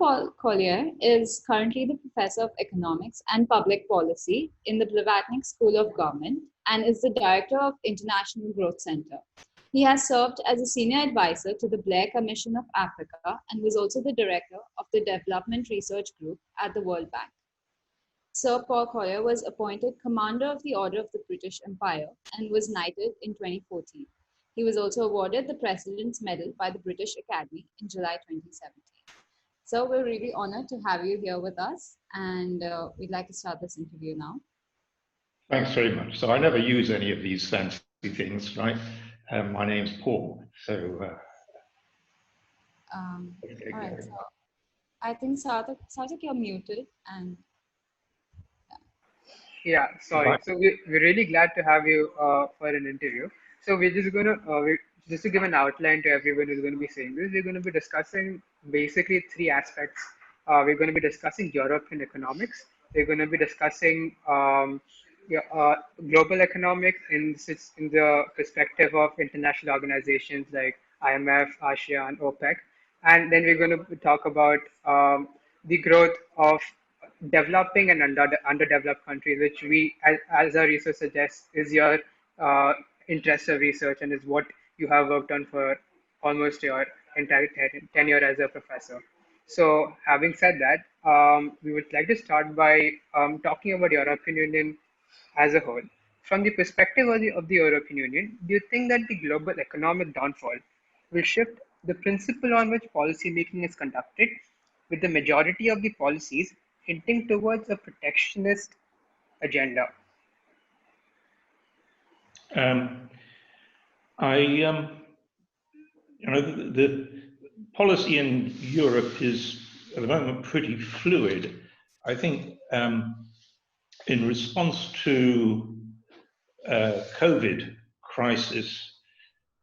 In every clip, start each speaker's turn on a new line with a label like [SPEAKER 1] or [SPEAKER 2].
[SPEAKER 1] Paul Collier is currently the Professor of Economics and Public Policy in the Blavatnik School of Government and is the Director of International Growth Center. He has served as a Senior Advisor to the Blair Commission of Africa and was also the Director of the Development Research Group at the World Bank. Sir Paul Collier was appointed Commander of the Order of the British Empire and was knighted in 2014. He was also awarded the President's Medal by the British Academy in July 2017. So we're really honored to have you here with us, and we'd like to start this interview now.
[SPEAKER 2] Thanks very much. So I never use any of these fancy things, right? My name's Paul, so...
[SPEAKER 1] all right, so I think Sarthak, you're muted, and...
[SPEAKER 3] Yeah, sorry. So we're really glad to have you for an interview. So we're just going to, just to give an outline to everyone who's going to be saying this, we're going to be discussing basically three aspects. We're going to be discussing European economics. We're going to be discussing global economics in the perspective of international organizations like IMF, ASEAN, OPEC. And then we're going to talk about the growth of developing and underdeveloped countries, which we, as our research suggests, is your interest of research and is what you have worked on for almost your entire tenure as a professor. So having said that, we would like to start by talking about European Union as a whole. From the perspective of the European Union, do you think that the global economic downfall will shift the principle on which policy making is conducted, with the majority of the policies hinting towards a protectionist agenda?
[SPEAKER 2] The policy in Europe is at the moment pretty fluid. I think in response to COVID crisis,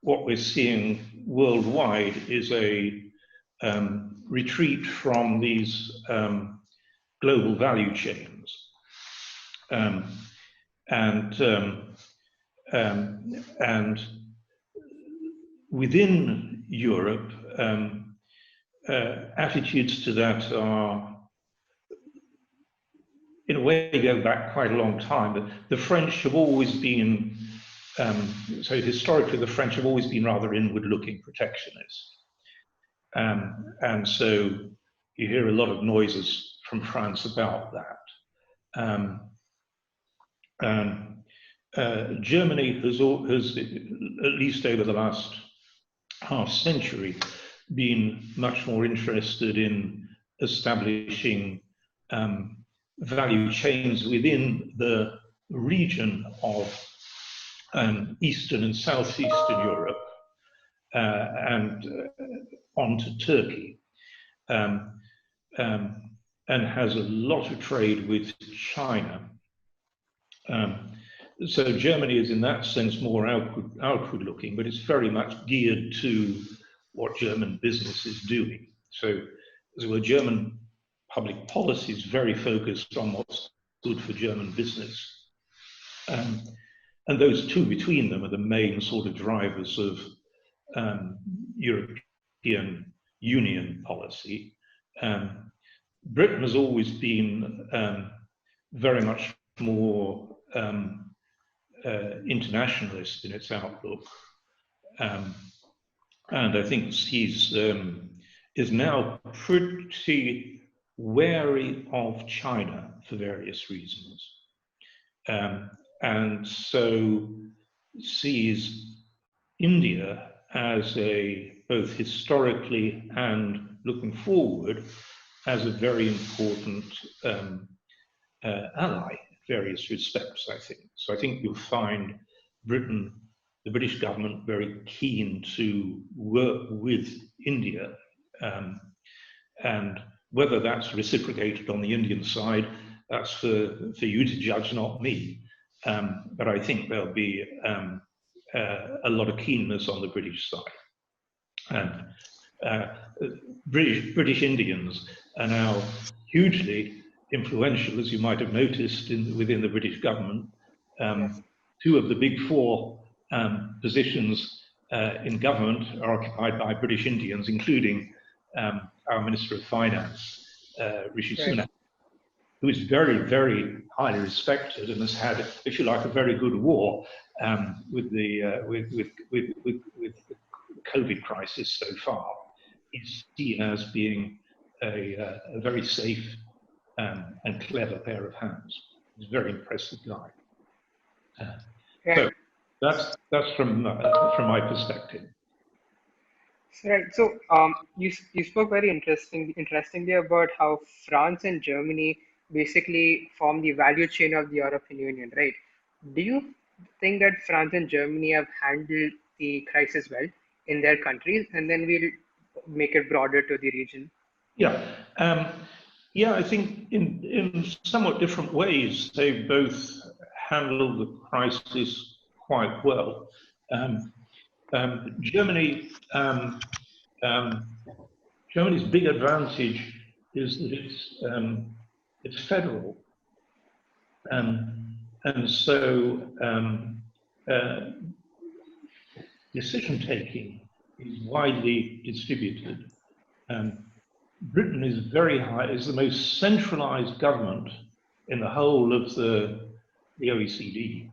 [SPEAKER 2] what we're seeing worldwide is a retreat from these global value chains, and within Europe, attitudes to that are, in a way, go back quite a long time. But the French have always been, so historically, the French have always been rather inward-looking protectionists. And so you hear a lot of noises from France about that. Germany has, at least over the last half century, been much more interested in establishing value chains within the region of Eastern and Southeastern Europe and onto Turkey, and has a lot of trade with China. So Germany is in that sense more outward looking, but it's very much geared to what German business is doing. So as it were, German public policy is very focused on what's good for German business. And those two between them are the main sort of drivers of European Union policy. Britain has always been very much more internationalist in its outlook, and I think is now pretty wary of China for various reasons, and so sees India as both historically and looking forward as a very important ally in various respects, I think. So I think you'll find the British government, very keen to work with India, and whether that's reciprocated on the Indian side, that's for you to judge, not me. But I think there'll be a lot of keenness on the British side. And British Indians are now hugely influential, as you might have noticed, within the British government. Two of the big four positions in government are occupied by British Indians, including our Minister of Finance, Rishi
[SPEAKER 3] Right.
[SPEAKER 2] Sunak, who is very, very highly respected and has had, if you like, a very good war with the COVID crisis so far, is seen as being a very safe and clever pair of hands. He's a very impressive guy. So that's from my perspective.
[SPEAKER 3] Right. So you spoke very interestingly about how France and Germany basically form the value chain of the European Union, right? Do you think that France and Germany have handled the crisis well in their countries, and then we'll make it broader to the region?
[SPEAKER 2] Yeah. Yeah, I think in somewhat different ways, they both handled the crisis quite well. Germany's big advantage is that it's federal, and so decision taking is widely distributed. Britain is the most centralized government in the whole of the OECD.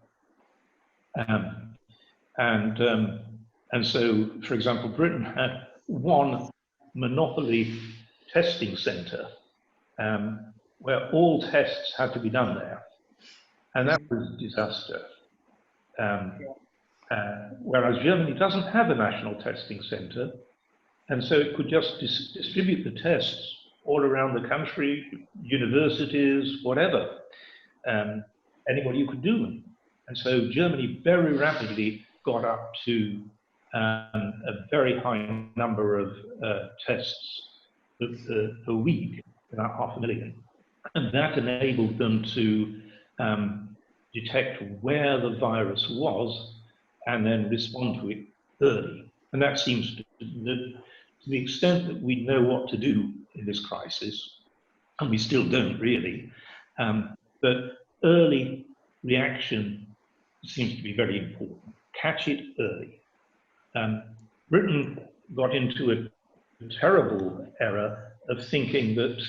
[SPEAKER 2] And so, for example, Britain had one monopoly testing center where all tests had to be done there. And that was a disaster. Whereas Germany doesn't have a national testing center, and so it could just distribute the tests all around the country, universities, whatever. Anybody who could do them. And so Germany very rapidly got up to a very high number of tests a week, about 500,000. And that enabled them to detect where the virus was and then respond to it early. And that seems to the extent that we know what to do in this crisis, and we still don't really, but early reaction seems to be very important. Catch it early. Britain got into a terrible error of thinking that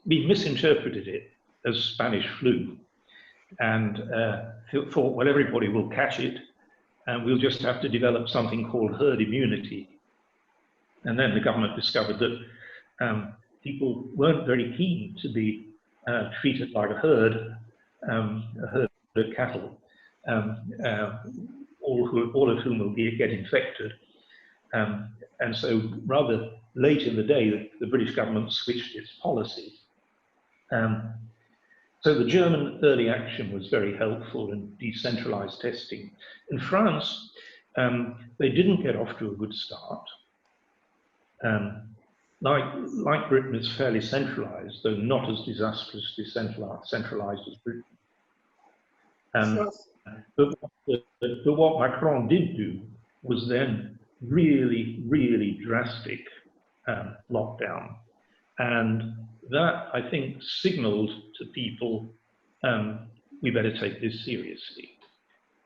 [SPEAKER 2] we misinterpreted it as Spanish flu, and thought, well, everybody will catch it, and we'll just have to develop something called herd immunity. And then the government discovered that people weren't very keen to be treated like a herd of cattle, all of whom will get infected. And so rather late in the day, the British government switched its policy. So the German early action was very helpful in decentralized testing. In France, they didn't get off to a good start. Like Britain, it's fairly centralized, though not as disastrously centralized as Britain. But what Macron did do was then really, really drastic lockdown. And that, I think, signaled to people, we better take this seriously.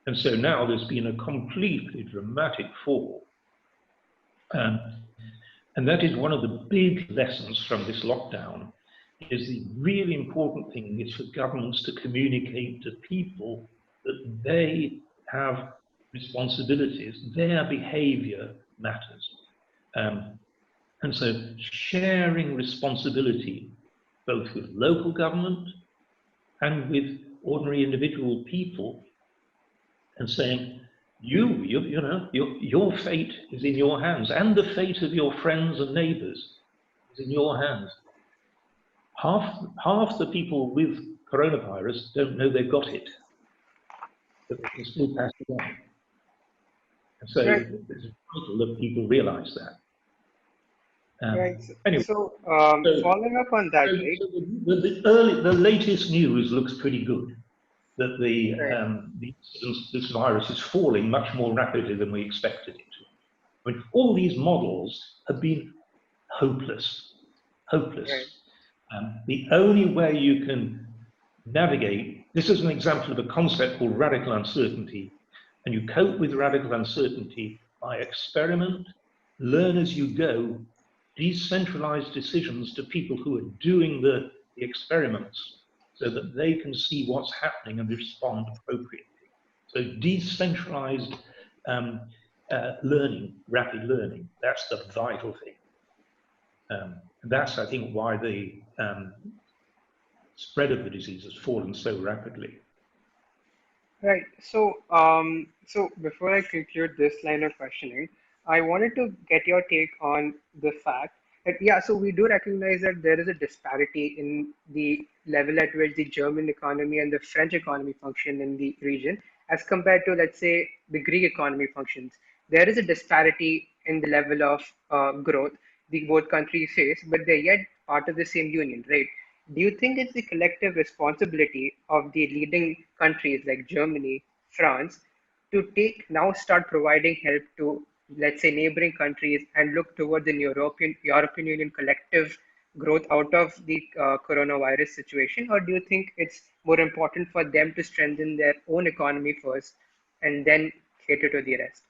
[SPEAKER 2] And so now there's been a completely dramatic fall. And that is one of the big lessons from this lockdown, is the really important thing is for governments to communicate to people that they have responsibilities, their behavior matters. And so sharing responsibility, both with local government and with ordinary individual people, and saying, you know, your fate is in your hands, and the fate of your friends and neighbors is in your hands. Half the people with coronavirus don't know they've got it, but they can still pass it on. And so it's vital that people realize that.
[SPEAKER 3] Right.
[SPEAKER 2] Anyway,
[SPEAKER 3] so following up on that, right?
[SPEAKER 2] So the latest news looks pretty good. That the incidence of this virus is falling much more rapidly than we expected it to. I mean, all these models have been hopeless.
[SPEAKER 3] Right.
[SPEAKER 2] The only way you can navigate, this is an example of a concept called radical uncertainty, and you cope with radical uncertainty by experiment learn as you go, decentralize decisions to people who are doing the experiments so that they can see what's happening and respond appropriately. So decentralized learning, rapid learning, that's the vital thing. That's, I think, why the spread of the disease has fallen so rapidly.
[SPEAKER 3] Right. So, so before I conclude this line of questioning, I wanted to get your take on the fact that, yeah, so we do recognize that there is a disparity in the level at which the German economy and the French economy function in the region as compared to, let's say, the Greek economy functions. There is a disparity in the level of growth the both countries face, but they're yet part of the same union, right? Do you think it's the collective responsibility of the leading countries like Germany, France, to start providing help to, let's say, neighboring countries and look towards the European Union collective growth out of the coronavirus situation? Or do you think it's more important for them to strengthen their own economy first and then cater to the rest?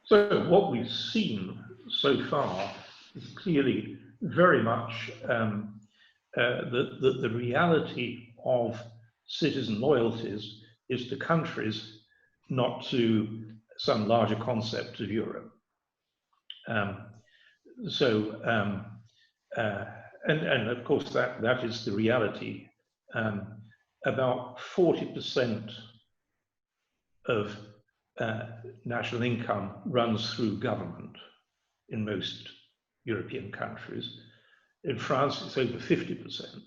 [SPEAKER 2] So what we've seen so far is clearly very much the reality of citizen loyalties is to countries, not to some larger concept of Europe. And of course that is the reality. About 40% of national income runs through government in most European countries. In France, it's over 50%.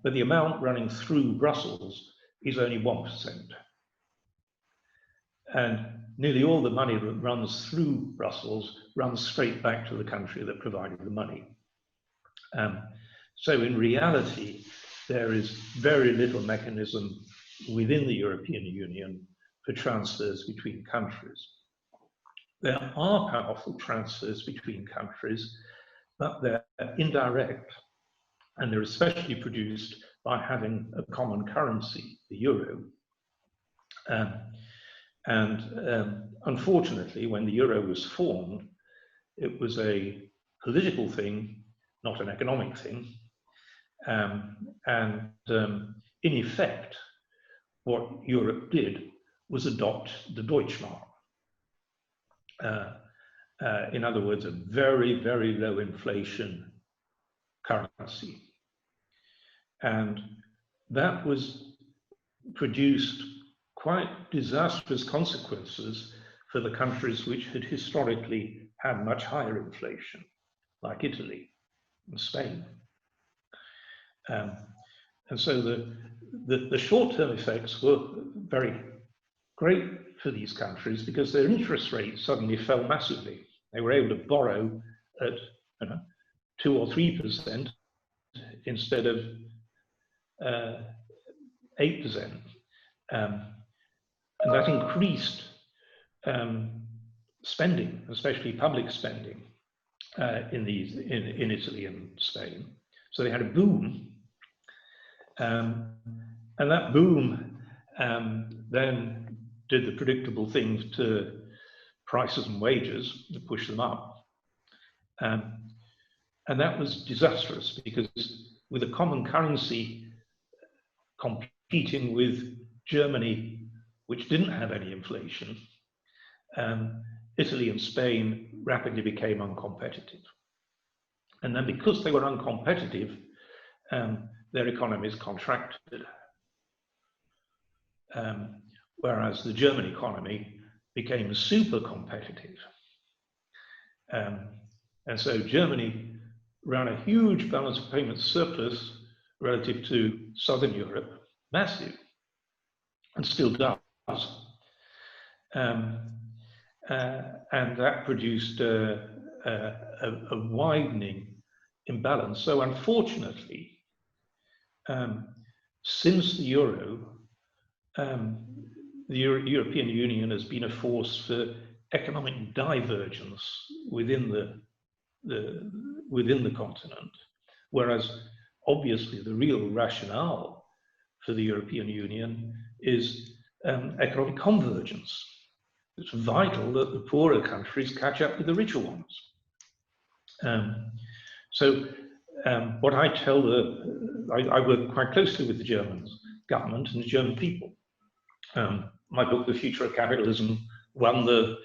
[SPEAKER 2] But the amount running through Brussels is only 1%. And nearly all the money that runs through Brussels runs straight back to the country that provided the money. So in reality, there is very little mechanism within the European Union for transfers between countries. There are powerful transfers between countries, but they're indirect, and they're especially produced by having a common currency, the euro. Unfortunately, when the euro was formed, it was a political thing, not an economic thing. In effect, what Europe did was adopt the Deutschmark. In other words, a very, very low inflation currency. And that was produced quite disastrous consequences for the countries which had historically had much higher inflation, like Italy and Spain. And so the short-term effects were very great for these countries because their interest rates suddenly fell massively. They were able to borrow at 2 or 3% instead of 8%. And that increased spending, especially public spending, in Italy and Spain. So they had a boom. And that boom then did the predictable things to prices and wages to push them up. And that was disastrous because with a common currency competing with Germany, which didn't have any inflation, Italy and Spain rapidly became uncompetitive. And then because they were uncompetitive, their economies contracted. Whereas the German economy became super competitive. And so Germany ran a huge balance of payments surplus relative to Southern Europe, massive, and still does. And that produced a widening imbalance. So unfortunately, since the euro, the European Union has been a force for economic divergence within the continent, whereas obviously the real rationale for the European Union is economic convergence. it's vital that the poorer countries catch up with the richer ones. What I tell I work quite closely with the German government and the German people. My book, The Future of Capitalism, won the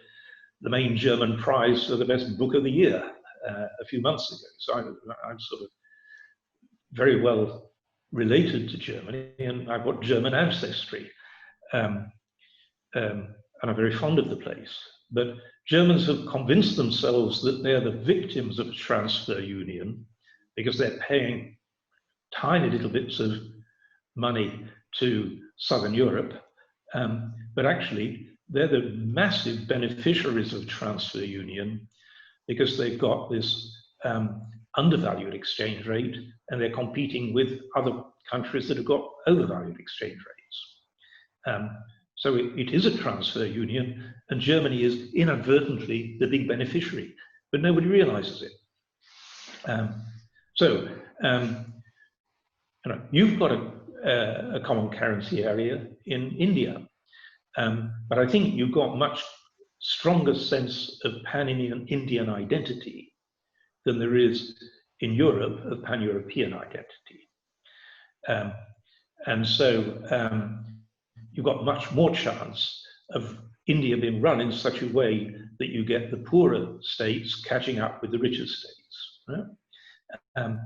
[SPEAKER 2] main German prize for the best book of the year a few months ago. So I'm sort of very well related to Germany, and I've got German ancestry. And I'm very fond of the place. But Germans have convinced themselves that they're the victims of a transfer union because they're paying tiny little bits of money to Southern Europe. But actually, they're the massive beneficiaries of transfer union because they've got this undervalued exchange rate and they're competing with other countries that have got overvalued exchange rates. So it is a transfer union, and Germany is inadvertently the big beneficiary, but nobody realizes it. You've got a common currency area in India, but I think you've got much stronger sense of pan-Indian identity than there is in Europe of pan-European identity. You've got much more chance of India being run in such a way that you get the poorer states catching up with the richer states. Right?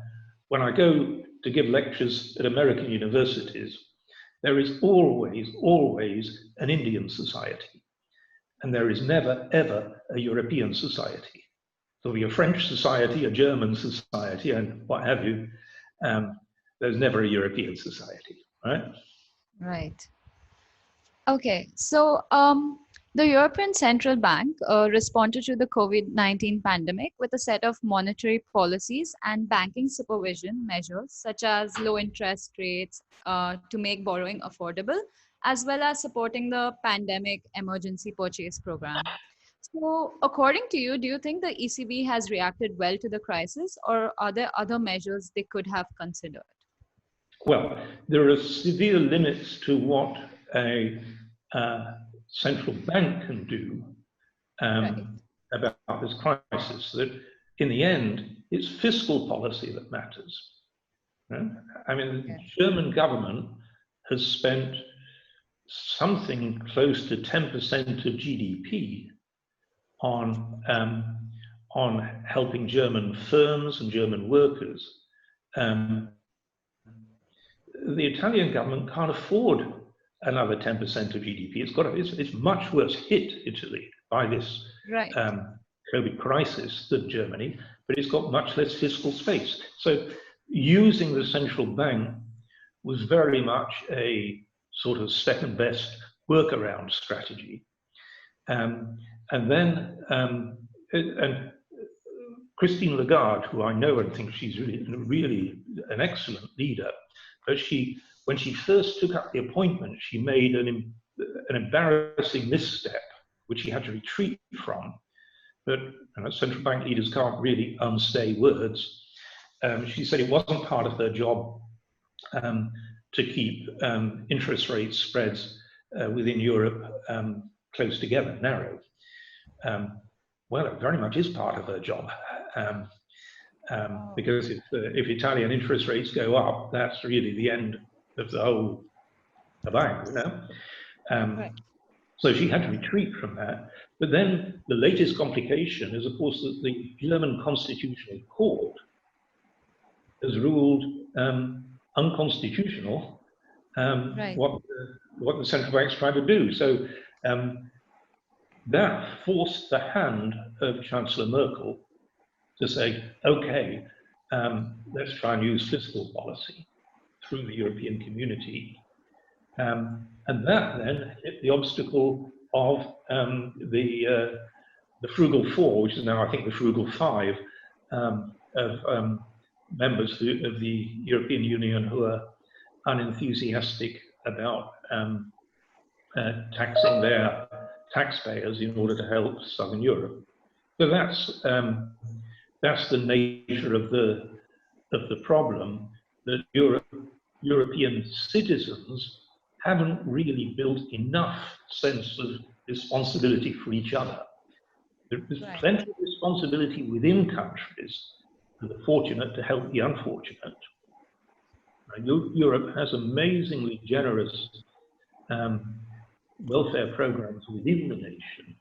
[SPEAKER 2] When I go to give lectures at American universities, there is always an Indian society, and there is never, ever a European society. There'll be a French society, a German society, and what have you. There's never a European society, right?
[SPEAKER 1] Right. Okay, so the European Central Bank responded to the COVID-19 pandemic with a set of monetary policies and banking supervision measures, such as low interest rates to make borrowing affordable, as well as supporting the pandemic emergency purchase program. So, according to you, do you think the ECB has reacted well to the crisis, or are there other measures they could have considered?
[SPEAKER 2] Well, there are severe limits to what a central bank can do about this crisis. That in the end, it's fiscal policy that matters. Right? I mean, the German government has spent something close to 10% of GDP on helping German firms and German workers. The Italian government can't afford another 10% of GDP. It's much worse hit, Italy, by this COVID crisis than Germany, but it's got much less fiscal space. So using the central bank was very much a sort of second best workaround strategy. And Christine Lagarde, who I know and think she's really an excellent leader, but when she first took up the appointment, she made an embarrassing misstep, which she had to retreat from. But central bank leaders can't really unsay words. She said it wasn't part of her job to keep interest rate spreads within Europe close together, narrow. Well, it very much is part of her job. Because if Italian interest rates go up, that's really the end of the whole bank, you know? So she had to retreat from that. But then the latest complication is, of course, that the German Constitutional Court has ruled unconstitutional what the central bank's trying to do. So that forced the hand of Chancellor Merkel to say, okay, let's try and use fiscal policy through the European community. And that then hit the obstacle of the Frugal Four, which is now, I think, the Frugal Five, of members of the European Union who are unenthusiastic about taxing their taxpayers in order to help Southern Europe. So that's the nature of the problem, that European citizens haven't really built enough sense of responsibility for each other. There's plenty of responsibility within countries for the fortunate to help the unfortunate. Europe has amazingly generous welfare programs within the nation,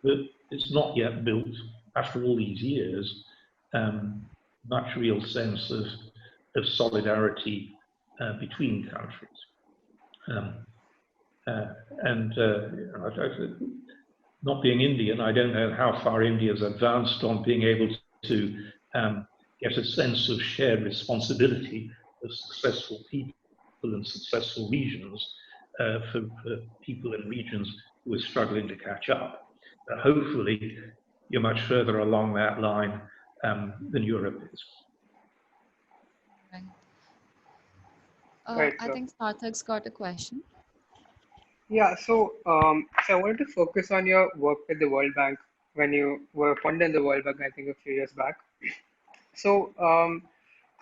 [SPEAKER 2] but it's not yet built, after all these years, much real sense of solidarity between countries. Not being Indian, I don't know how far India's advanced on being able to get a sense of shared responsibility of successful people and successful regions for people in regions who are struggling to catch up. But hopefully, you're much further along that line than Europe is.
[SPEAKER 1] Right. I think Sarthak's got a question.
[SPEAKER 3] Yeah, so I wanted to focus on your work with the World Bank when you were appointed in the World Bank, I think a few years back. So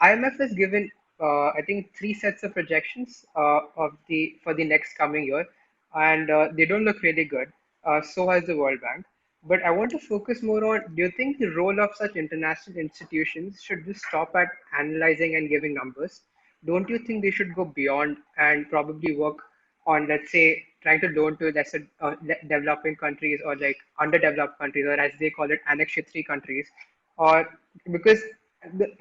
[SPEAKER 3] IMF has given, I think, 3 sets of projections for the next coming year, and they don't look really good. So has the World Bank. But I want to focus more on, do you think the role of such international institutions should just stop at analyzing and giving numbers? Don't you think they should go beyond and probably work on, let's say, trying to loan to lesser developing countries or like underdeveloped countries, or as they call it, Annex 3 countries? Or because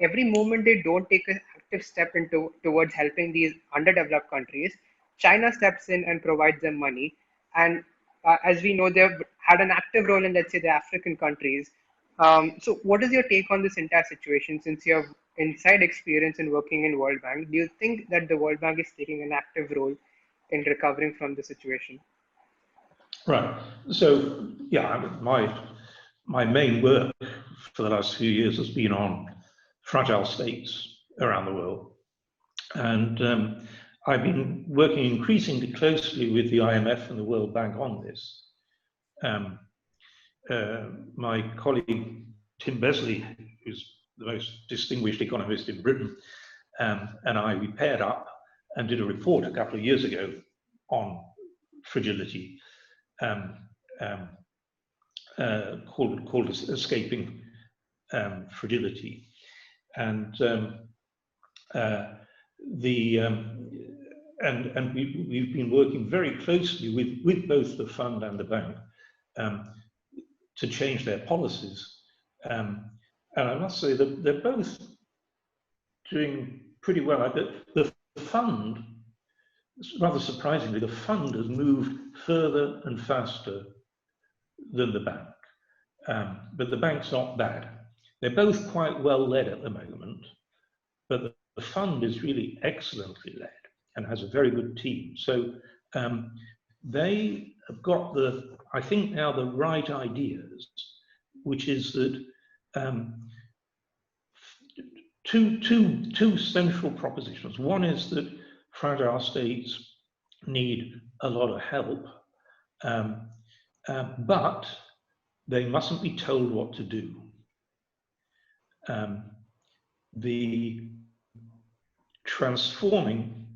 [SPEAKER 3] every moment they don't take an active step towards helping these underdeveloped countries, China steps in and provides them money. And as we know, they've had an active role in, let's say, the African countries. So what is your take on this entire situation, since you have inside experience in working in World Bank? Do you think that the World Bank is taking an active role in recovering from the situation?
[SPEAKER 2] Right. So, yeah, my main work for the last few years has been on fragile states around the world. And I've been working increasingly closely with the IMF and the World Bank on this. My colleague, Tim Besley, who's the most distinguished economist in Britain, and we paired up and did a report a couple of years ago on fragility, called Escaping Fragility. And we've been working very closely with both the fund and the bank to change their policies. And I must say that they're both doing pretty well. The fund, rather surprisingly, the fund has moved further and faster than the bank. But the bank's not bad. They're both quite well led at the moment, but the fund is really excellently led and has a very good team. So they have got I think now the right ideas, which is that two central propositions. One is that fragile states need a lot of help, but they mustn't be told what to do. The transforming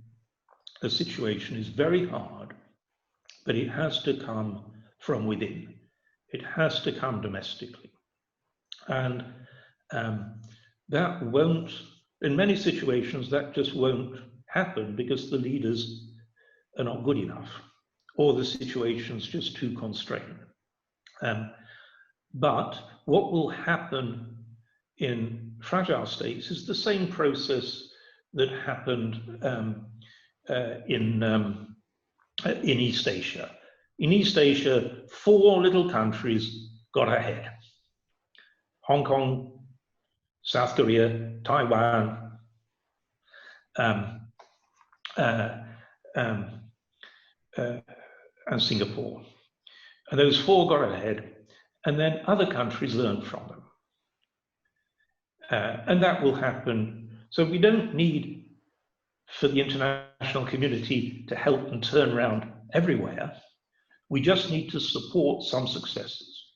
[SPEAKER 2] a situation is very hard, but it has to come from within. It has to come domestically. And that won't, in many situations, that just won't happen because the leaders are not good enough, or the situation's just too constrained. But what will happen in fragile states is the same process that happened in East Asia. In East Asia, 4 little countries got ahead: Hong Kong, South Korea, Taiwan, and Singapore. And those 4 got ahead, and then other countries learned from them. And that will happen. So we don't need for the international community to help and turn around everywhere. We just need to support some successes.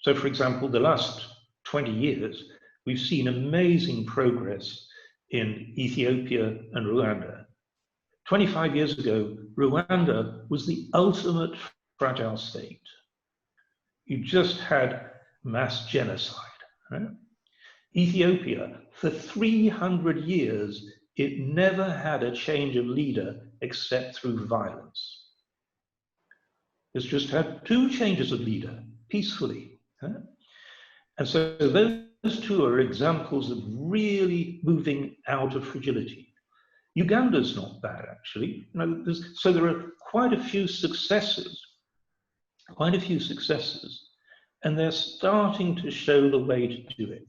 [SPEAKER 2] So, for example, the last 20 years, we've seen amazing progress in Ethiopia and Rwanda. 25 years ago, Rwanda was the ultimate fragile state. You just had mass genocide. Right? Ethiopia, for 300 years, it never had a change of leader except through violence. It's just had 2 changes of leader peacefully. Right? And so those 2 are examples of really moving out of fragility. Uganda's not bad, actually. You know, so there are quite a few successes, and they're starting to show the way to do it.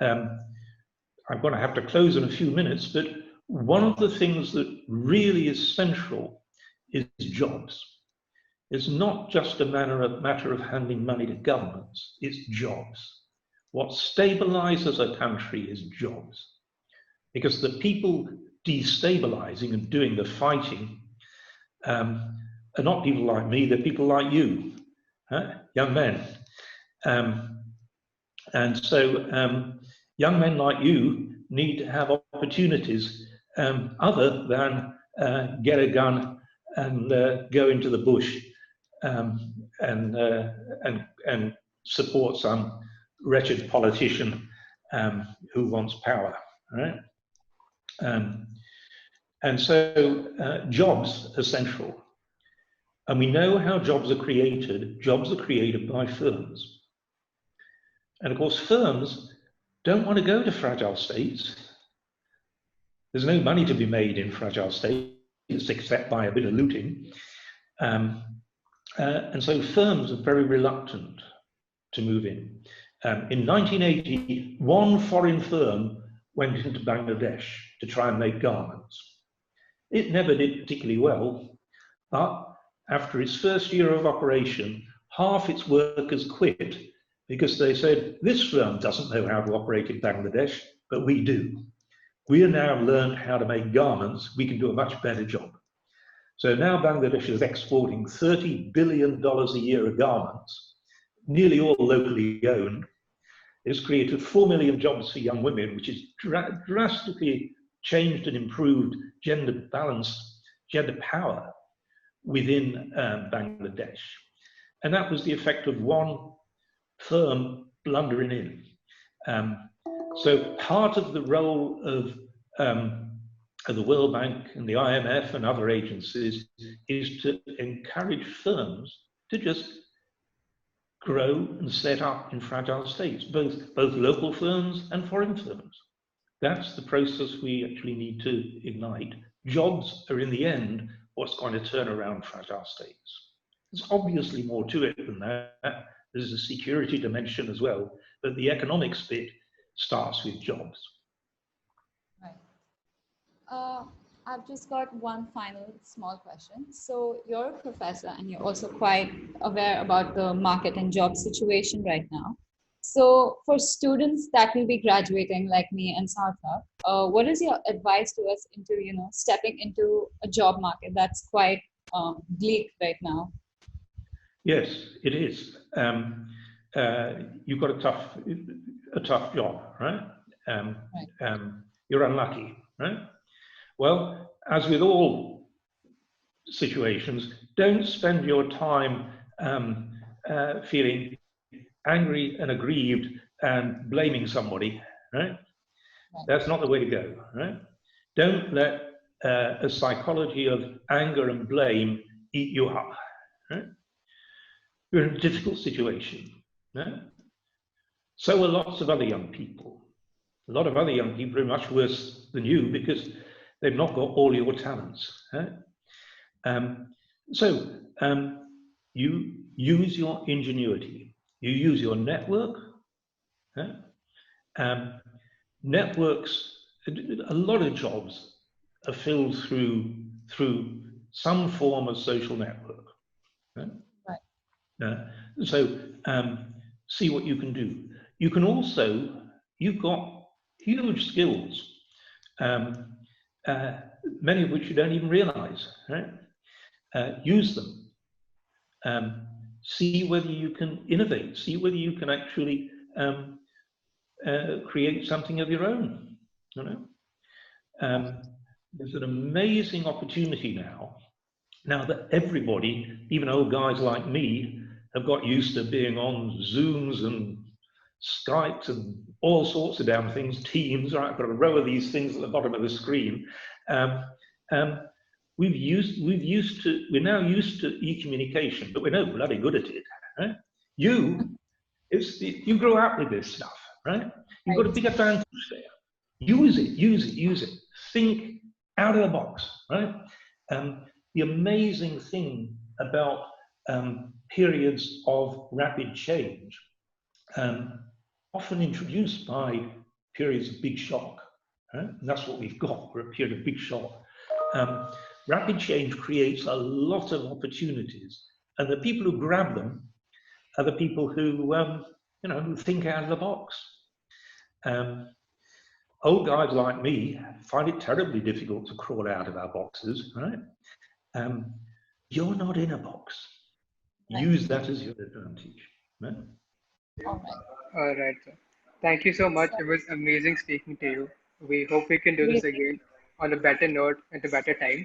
[SPEAKER 2] I'm going to have to close in a few minutes, but one of the things that really is central is jobs. It's not just a matter of handing money to governments, it's jobs. What stabilizes a country is jobs. Because the people destabilizing and doing the fighting are not people like me, they're people like you, young men. And so young men like you need to have opportunities other than get a gun and go into the bush and support some wretched politician who wants power, right? And so jobs are central. And we know how jobs are created. Jobs are created by firms. And of course, firms don't want to go to fragile states. There's no money to be made in fragile states except by a bit of looting. And so firms are very reluctant to move in. In 1980, one foreign firm went into Bangladesh to try and make garments. It never did particularly well, but after its first year of operation, half its workers quit because they said, this firm doesn't know how to operate in Bangladesh, but we do. We have now learned how to make garments, we can do a much better job. So now Bangladesh is exporting $30 billion a year of garments, nearly all locally owned. It's created 4 million jobs for young women, which has drastically changed and improved gender balance, gender power within Bangladesh. And that was the effect of one firm blundering in. So part of the role of the World Bank and the IMF and other agencies is to encourage firms to just grow and set up in fragile states, both local firms and foreign firms. That's the process we actually need to ignite. Jobs are in the end what's going to turn around fragile states. There's obviously more to it than that. There's a security dimension as well, but the economics bit starts with jobs.
[SPEAKER 1] Right. I've just got one final small question. So you're a professor and you're also quite aware about the market and job situation right now. So for students that will be graduating like me and Sarthak, what is your advice to us into, stepping into a job market that's quite bleak right now?
[SPEAKER 2] Yes, it is. You've got a tough job, right? You're unlucky, right? Well, as with all situations, don't spend your time feeling angry and aggrieved and blaming somebody, right? That's not the way to go, right? Don't let a psychology of anger and blame eat you up, right? You're in a difficult situation, right? So are lots of other young people. A lot of other young people are much worse than you because they've not got all your talents, right? You use your ingenuity. You use your network. Networks, a lot of jobs are filled through some form of social network. Right? So see what you can do. You can also, you've got huge skills, many of which you don't even realize, right? Use them. See whether you can innovate, see whether you can actually create something of your own, There's an amazing opportunity now Now that everybody, even old guys like me, have got used to being on Zooms and Skypes and all sorts of damn things, Teams, right? I've got a row of these things at the bottom of the screen. We're now used to e-communication, but we're no bloody good at it, right? You grow up with this stuff, right? You've got a big advantage there. Use it, use it, use it. Think out of the box, right? The amazing thing about periods of rapid change, often introduced by periods of big shock, right? And that's what we've got, we're a period of big shock. Rapid change creates a lot of opportunities, and the people who grab them are the people who, who think out of the box. Old guys like me find it terribly difficult to crawl out of our boxes, right? You're not in a box. Use that as your advantage. Right?
[SPEAKER 3] All right, sir. Thank you so much. It was amazing speaking to you. We hope we can do this again on a better note at a better time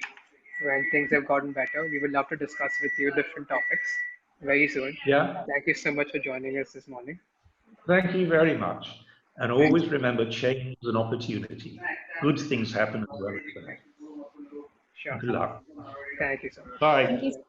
[SPEAKER 3] when things have gotten better. We would love to discuss with you different topics very soon.
[SPEAKER 2] Yeah.
[SPEAKER 3] Thank you so much for joining us this morning.
[SPEAKER 2] Thank you very much. And always remember, change is an opportunity. Good things happen as well as that.
[SPEAKER 3] Sure.
[SPEAKER 2] Good luck.
[SPEAKER 3] Thank you so much.
[SPEAKER 2] Bye.
[SPEAKER 1] Thank you.